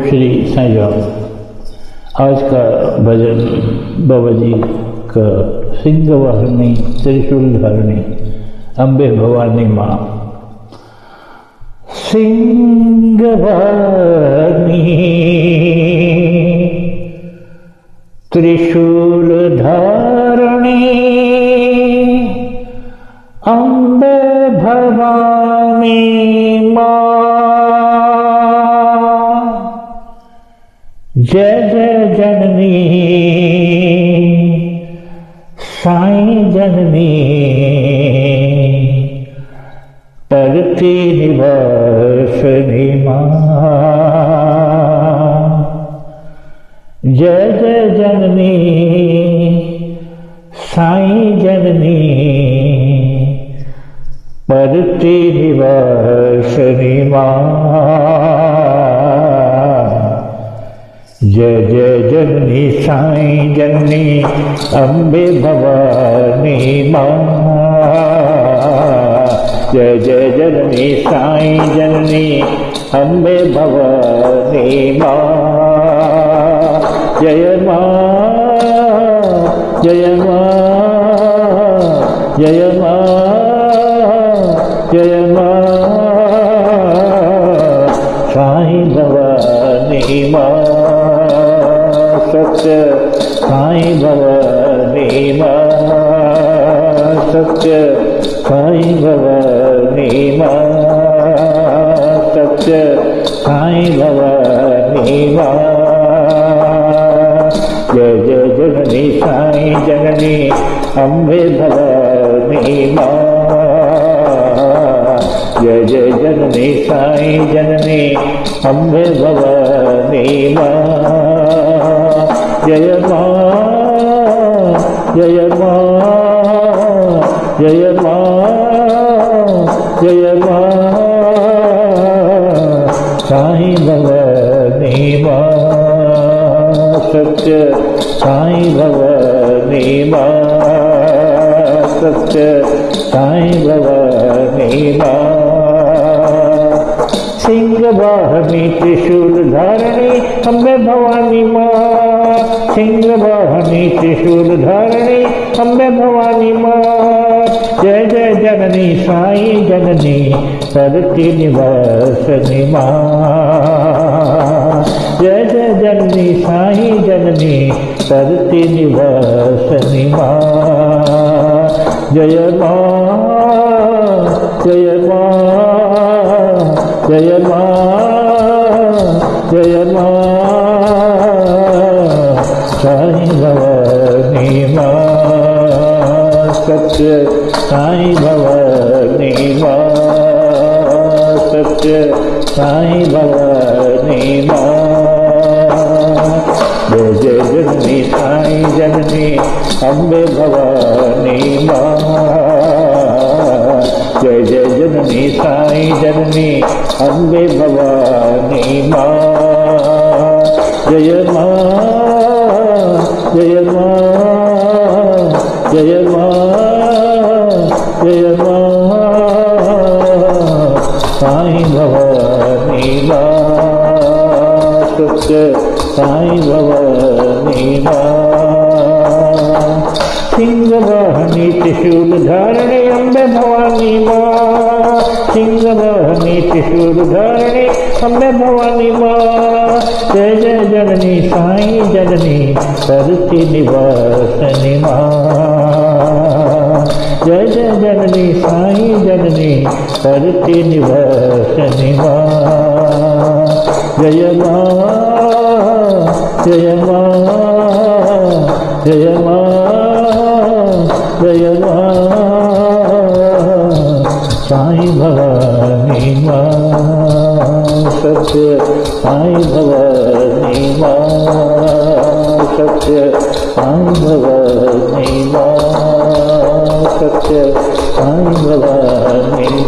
श्री साईं राम। आज का भजन बाबा जी का सिंह वाहिनी त्रिशूल धारणी अम्बे भवानी माँ। सिंह वाहिनी त्रिशूल धारणी अम्बे भवानी माँ। जय जय जननी साईं जननी परती निवासनी माँ। जय जय जननी साईं जननी परती निवासनी माँ। जय जय जननी साईं जननी अम्बे भवानी माँ। जय जय जननी साईं जननी अम्बे भवानी माँ। जय माँ जय माँ जय माँ जय माँ साईं भवानी माँ। सत्य साईं भवानी माँ। सत्य साईं भवानी माँ। सत्य साईं भवानी माँ। जय जय जननी साईं जननी अम्बे भवानी माँ। जय जय जननी साईं जननी अम्बे भवानी माँ। जय माँ जय माँ जय माँ जय माँ साईं भवानी माँ। सत्य साईं भवानी माँ। सत्य साईं भवानी माँ। सिंह वाहिनी त्रिशूल धारणी अम्बे भवानी माँ। सिंह वाहिनी त्रिशूल धारणी अम्बे भवानी माँ। जय जय जननी साईं जननी परती निवासनी माँ। जय जय जननी साईं जननी परती निवासनी माँ। जय माँ जय माँ जय माँ जय माँ साईं भवानी माँ। सत्य साईं भवानी माँ। सत्य साईं भवानी माँ। जय जय जननी साईं जननी अम्बे भवानी माँ। जय जय जननी साईं जननी अम्बे भवानी माँ। जय माँ जय माँ जय माँ जय माँ साईं भवानी माँ। सत्य साईं भवानी माँ। सिंह वाहिनी त्रिशूल धारणी अम्बे भवानी माँ। सिंह वाहिनी त्रिशूल धारणी अम्बे भवानी माँ। जय जय जननी साईं जननी परती निवासनी माँ। जय जय जननी साईं जननी परती निवासनी माँ। जय माँ जय माँ जय माँ जय माँ साईं भवानी माँ। सत्य साईं भवानी माँ। सत्य साईं भवानी माँ। सत्य साईं भवानी